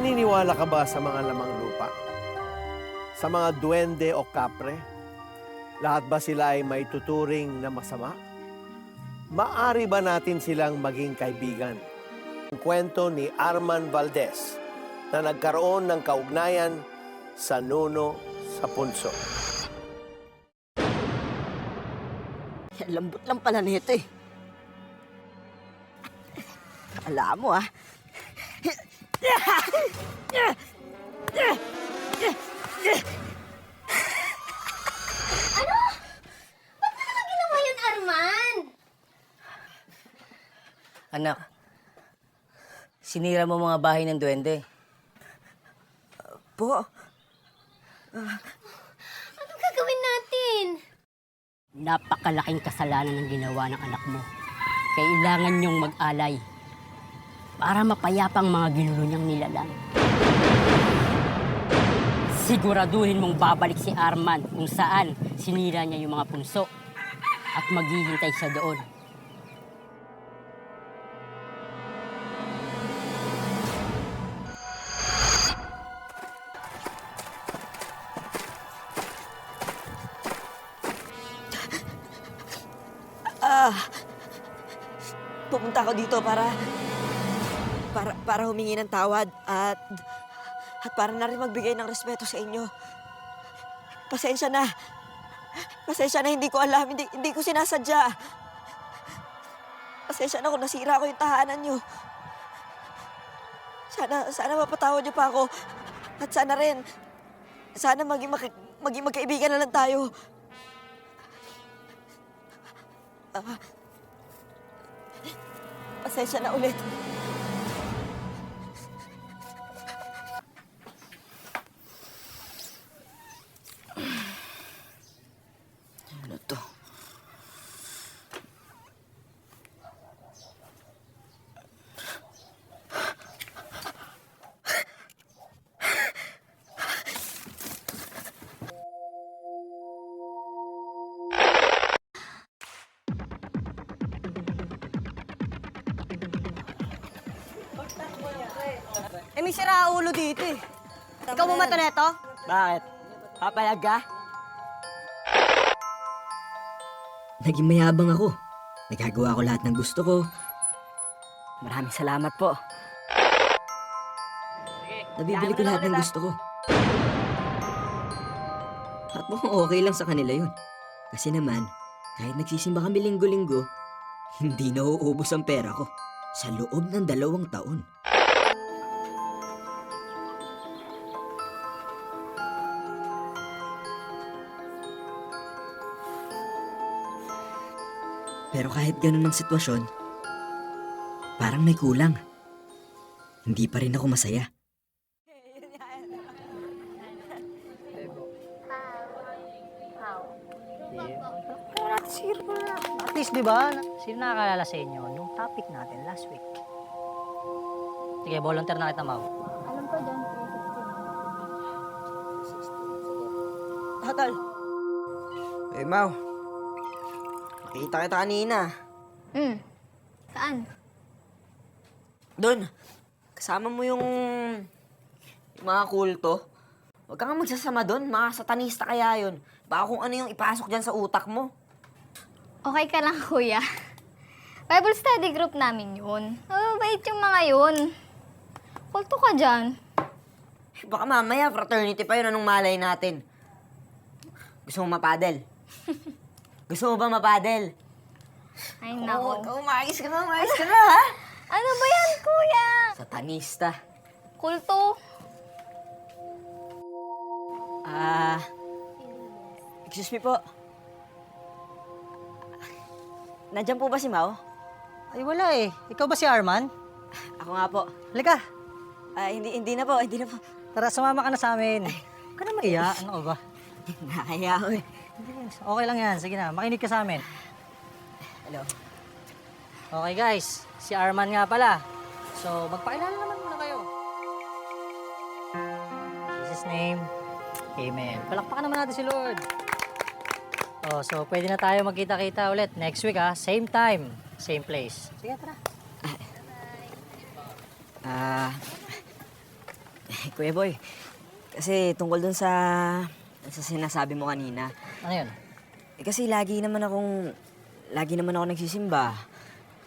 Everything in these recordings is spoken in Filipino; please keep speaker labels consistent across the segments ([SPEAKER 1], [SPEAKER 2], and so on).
[SPEAKER 1] Naniniwala ka ba sa mga lamang lupa? Sa mga duwende o kapre? Lahat ba sila ay may tuturing na masama? Maari ba natin silang maging kaibigan? Ang kwento ni Arman Valdez na nagkaroon ng kaugnayan sa nuno sa punso.
[SPEAKER 2] Lambot lang pala nito eh. Alam mo ah.
[SPEAKER 3] Ano? Ba't mo naman ginawa yun, Arman?
[SPEAKER 4] Anak, sinira mo mga bahay ng duwende.
[SPEAKER 2] Po,
[SPEAKER 3] Anong gagawin natin?
[SPEAKER 5] Napakalaking kasalanan ng ginawa ng anak mo. Kailangan niyong mag-alay para mapayapang mga ginulo niyang nilalang. Siguraduhin mong babalik si Arman kung saan sinira niya yung mga punso at maghihintay siya doon.
[SPEAKER 2] pumunta ako dito para humingi ng tawad at para na rin magbigay ng respeto sa inyo. Pasensya na. Pasensya na, hindi ko alam, hindi ko sinasadya. Pasensya na kung nasira ko yung tahanan niyo. Sana mapatawad niyo pa ako. At sana maging magkaibigan na lang tayo. Pasensya na ulit.
[SPEAKER 4] Ano to?
[SPEAKER 2] May sira ulo dito eh. Ikaw mo mato neto? Bakit? Papalag ka?
[SPEAKER 6] Naging mayabang ako. Nagagawa ko lahat ng gusto ko.
[SPEAKER 2] Maraming salamat po.
[SPEAKER 6] Nabibili ko lahat ng gusto ko. At mukhang okay lang sa kanila yun. Kasi naman, kahit nagsisimba kami linggo-linggo, hindi nauubos ang pera ko sa loob ng 2 taon. Pero kahit ganun ang sitwasyon, parang may kulang. Hindi pa rin ako masaya.
[SPEAKER 4] At least, di ba? Sino nakakalala sa inyo? Yung topic natin last week. Sige, volunteer na kita, Mau.
[SPEAKER 3] Alam ko dyan,
[SPEAKER 2] Hatol. Eh, Mau. Nakita kita kanina.
[SPEAKER 3] Saan?
[SPEAKER 2] Doon. Kasama mo yung mga kulto. Huwag kang magsasama doon. Mga satanista kaya yun. Baka kung ano yung ipasok dyan sa utak mo.
[SPEAKER 3] Okay ka lang, kuya. Bible study group namin yun. Mababait yung mga yun. Kulto ka dyan.
[SPEAKER 2] Baka mamaya, fraternity pa yun. Anong malay natin? Gusto mo mapadel? Gusto mo ba mapadel?
[SPEAKER 3] Ay, nako.
[SPEAKER 2] Umayos ka na, ha?
[SPEAKER 3] Ano ba yan, kuya?
[SPEAKER 2] Satanista.
[SPEAKER 3] Kulto.
[SPEAKER 2] Excuse me po. Nandiyan po ba si Mau?
[SPEAKER 4] Ay, wala eh. Ikaw ba si Arman?
[SPEAKER 2] Ako nga po.
[SPEAKER 4] Halika.
[SPEAKER 2] Hindi na po.
[SPEAKER 4] Tara, sumama ka na sa amin. Huwag ka na maiya. Ano ba?
[SPEAKER 2] Nakakaya ako eh.
[SPEAKER 4] Okay lang yan. Sige na, makinig ka sa amin.
[SPEAKER 2] Hello.
[SPEAKER 4] Okay guys, si Arman nga pala. So, magpakilala naman muna kayo. Jesus' name, Amen. Palakpakan naman natin si Lord. Oh, so pwede na tayo magkita-kita ulit next week ha. Same time, same place. Sige, tara.
[SPEAKER 2] Kuya Boy, kasi tungkol dun sa sinasabi mo kanina.
[SPEAKER 4] Ano yun?
[SPEAKER 2] Kasi lagi naman ako nagsisimba.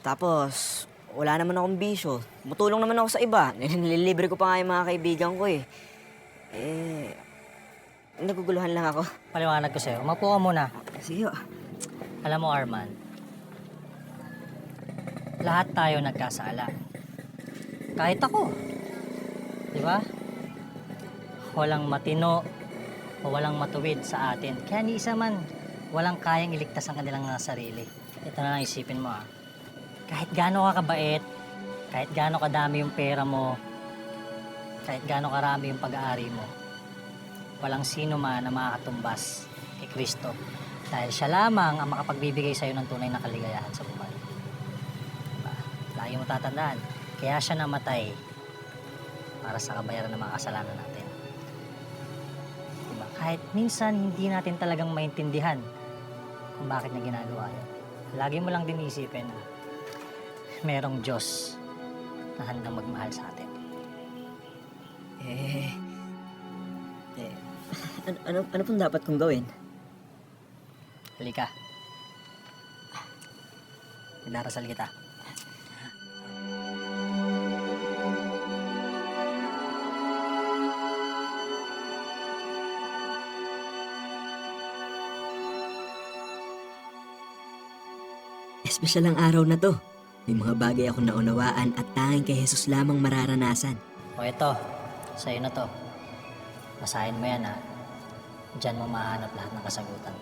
[SPEAKER 2] Tapos, wala naman akong bisyo. Tumutulong naman ako sa iba. Nililibre ko pa nga yung mga kaibigan ko eh. Naguguluhan lang ako.
[SPEAKER 4] Paliwanag ko sa'yo. Umapo ka muna.
[SPEAKER 2] Sige.
[SPEAKER 4] Alam mo, Arman, lahat tayo nagkasala. Kahit ako. Di ba? Walang matino o walang matuwid sa atin. Kaya ni isa man, walang kayang iligtas ang kanilang mga sarili. Ito na lang isipin mo, Kahit gaano ka kabait, kahit gaano kadami yung pera mo, kahit gaano karami yung pag-aari mo, walang sino man na makakatumbas kay Kristo. Dahil siya lamang ang makapagbibigay sa'yo ng tunay na kaligayahan sa buhay. Diba? Lagi mo tatandaan, kaya siya namatay para sa kabayaran ng mga kasalanan natin. Diba? Kahit minsan hindi natin talagang maintindihan kung bakit niya ginagawa yun. Lagi mo lang din isipin na merong Diyos na handang magmahal sa atin.
[SPEAKER 2] Ano pong dapat kong gawin?
[SPEAKER 4] Halika. Pinarasal kita.
[SPEAKER 6] Espesyal ang araw na to. May mga bagay akong naunawaan at tanging kay Jesus lamang mararanasan.
[SPEAKER 4] O ito, sa'yo na to. Basahin mo yan Diyan mo mahanap lahat ng kasagutan.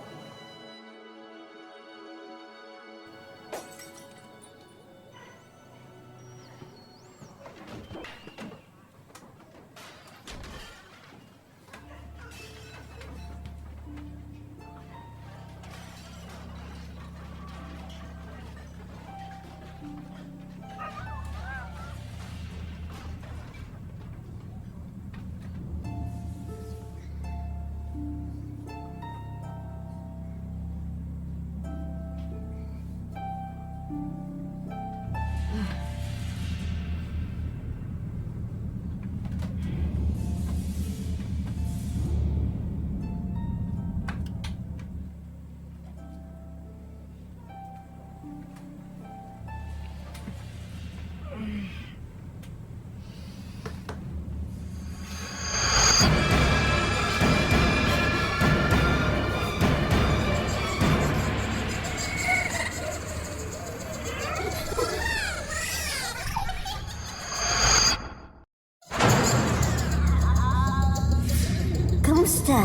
[SPEAKER 2] Kamusta?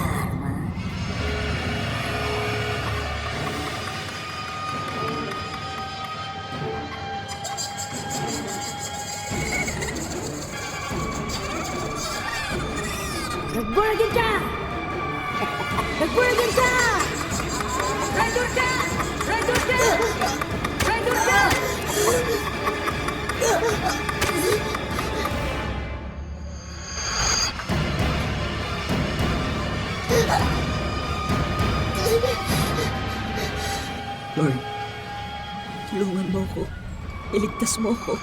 [SPEAKER 5] Nag-bargain ka! Nag-bargain ka! Rider ka! Rider ka! Rider ka!
[SPEAKER 6] Lord, tulungan mo ko. Iligtas mo ko.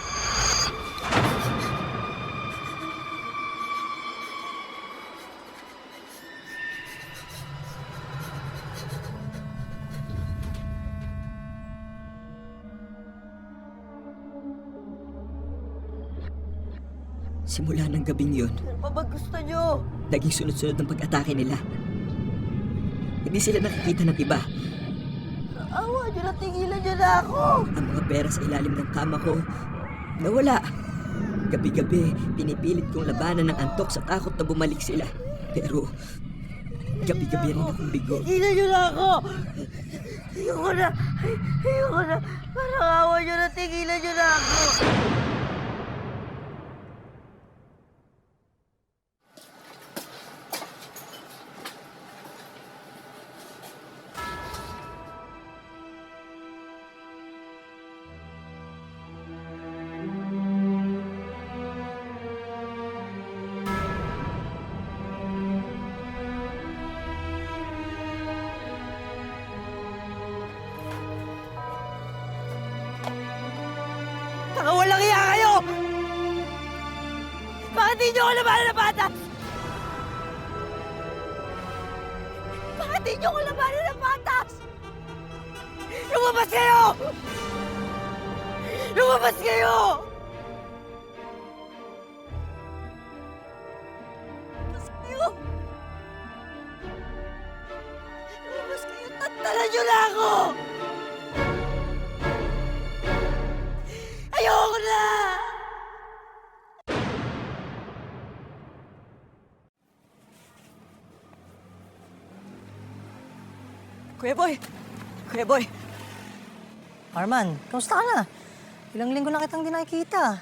[SPEAKER 6] Simula ng gabing yun,
[SPEAKER 2] Ano pa ba gusto nyo?
[SPEAKER 6] naging sunod-sunod ng pag-atake nila. Hindi sila nakikita ng iba.
[SPEAKER 2] Awa nyo na, tingilan nyo na ako!
[SPEAKER 6] Ang mga pera sa ilalim ng kama ko, nawala. Gabi-gabi, pinipilit kong labanan ng antok sa takot na bumalik sila. Pero, gabi-gabi rin akong bigo.
[SPEAKER 2] Tingilan nyo na ako! Ayoko na! Ayoko na! Parang awa nyo na, tingilan nyo na ako! Taka walang iya kayo! Bakit di nyo ako labanan na bata?
[SPEAKER 6] niyo ko labanan ng patas! Lumabas kayo! Lumabas kayo! Lumabas kayo! Lumabas kayo! Tantanan niyo na ako! Ayoko na! Kuya Boy! Kuya Boy!
[SPEAKER 4] Arman, kamusta ka na? Ilang linggo na kitang di nakikita.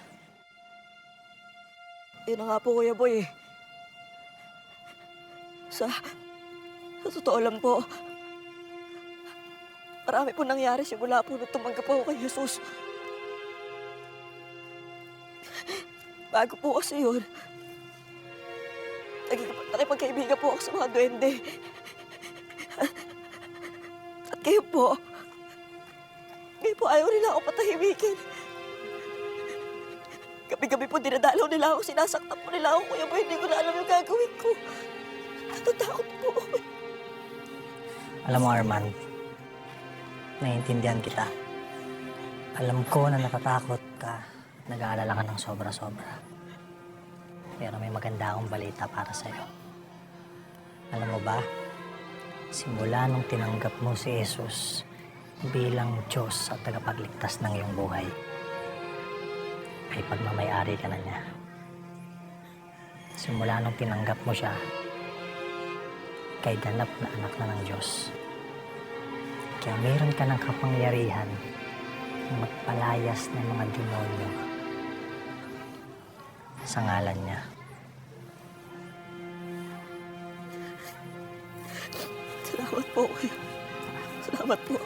[SPEAKER 6] Yun na nga po, Kuya Boy. Sa totoo lang po, marami po nangyari simula po nung tumanggap ako kay Jesus. Bago po kasi yun, nakipagkaibigan po ako sa mga duwende. At ngayon po ayaw nila ako patahimikin. Gabi-gabi po dinadalaw nila ako, sinasaktan po nila ako, Kuya Boy, hindi ko na alam yung gagawin ko. Natatakot po.
[SPEAKER 4] Alam mo, Arman, naiintindihan kita. Alam ko na natatakot ka, nag-aalala ka ng sobra-sobra. Pero may maganda akong balita para sa'yo. Alam mo ba, simula nung tinanggap mo si Jesus bilang Diyos at tagapagligtas ng iyong buhay, ay pagmamayari ka na niya. Simula nung tinanggap mo siya, kay ganap na anak na ng Diyos. Kaya meron ka ng kapangyarihan na magpalayas ng mga demonyo sa ngalan niya.
[SPEAKER 6] Salamat po, Kuya. Salamat po.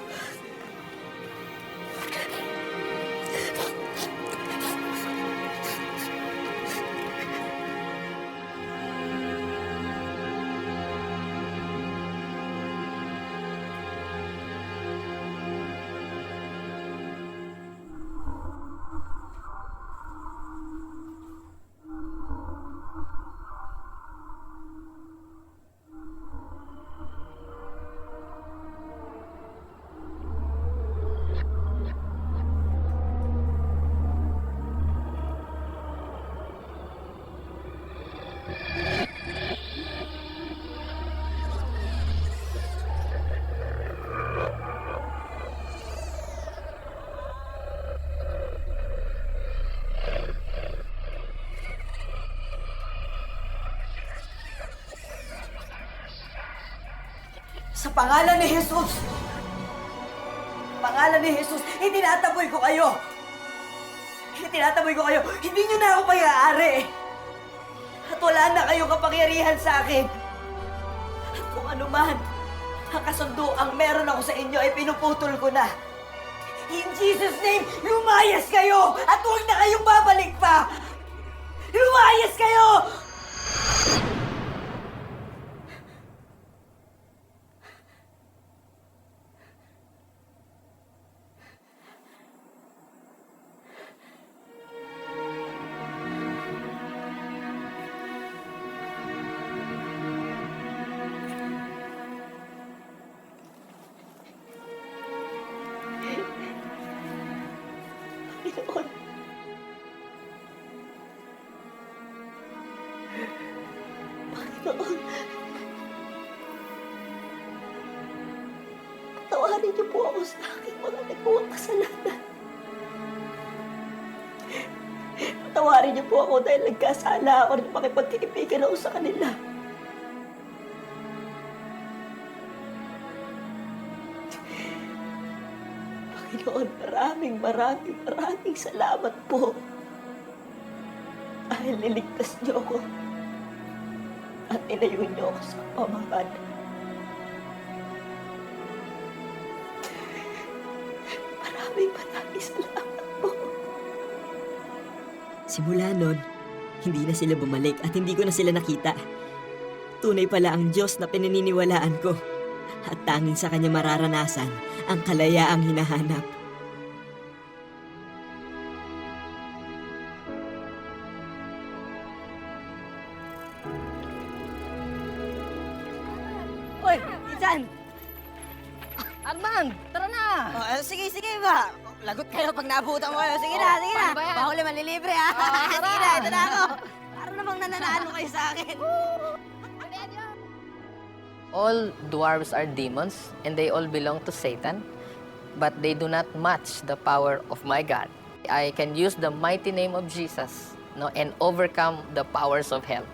[SPEAKER 6] Sa pangalan ni Jesus! Pangalan ni Jesus, itinataboy ko kayo! Itinataboy ko kayo! Hindi niyo na ako pag-aari! At wala na kayong kapangyarihan sa akin! At kung ano man, ang kasunduang meron ako sa inyo ay pinuputol ko na! In Jesus' name, lumayas kayo! At huwag na kayong babalik pa! Lumayas kayo! Panginoon. Panginoon. Patawarin niyo po ako sa aking mga nagawang kasalanan. Patawarin niyo po ako dahil nagkasala ako na makipagkaibigan ako sa kanila. Panginoon, maraming salamat po. Dahil niligtas niyo ako at inayo niyo ako sa pamahalaan. Maraming salamat po. Simula nun, hindi na sila bumalik at hindi ko na sila nakita. Tunay pala ang Diyos na pinaniniwalaan ko at tanging sa Kanya mararanasan ang kalayaang hinahanap. Hoy, Ethan!
[SPEAKER 2] ba? Lagot kayo pag naabutan ko kayo. Sige na, sige na. Pahuli, manlilibre ha. Sige na, ito na ako. Para namang nananalo kayo sa akin.
[SPEAKER 7] All dwarves are demons and they all belong to Satan, but they do not match the power of my God. I can use the mighty name of Jesus, no, and overcome the powers of hell.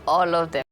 [SPEAKER 7] All of them.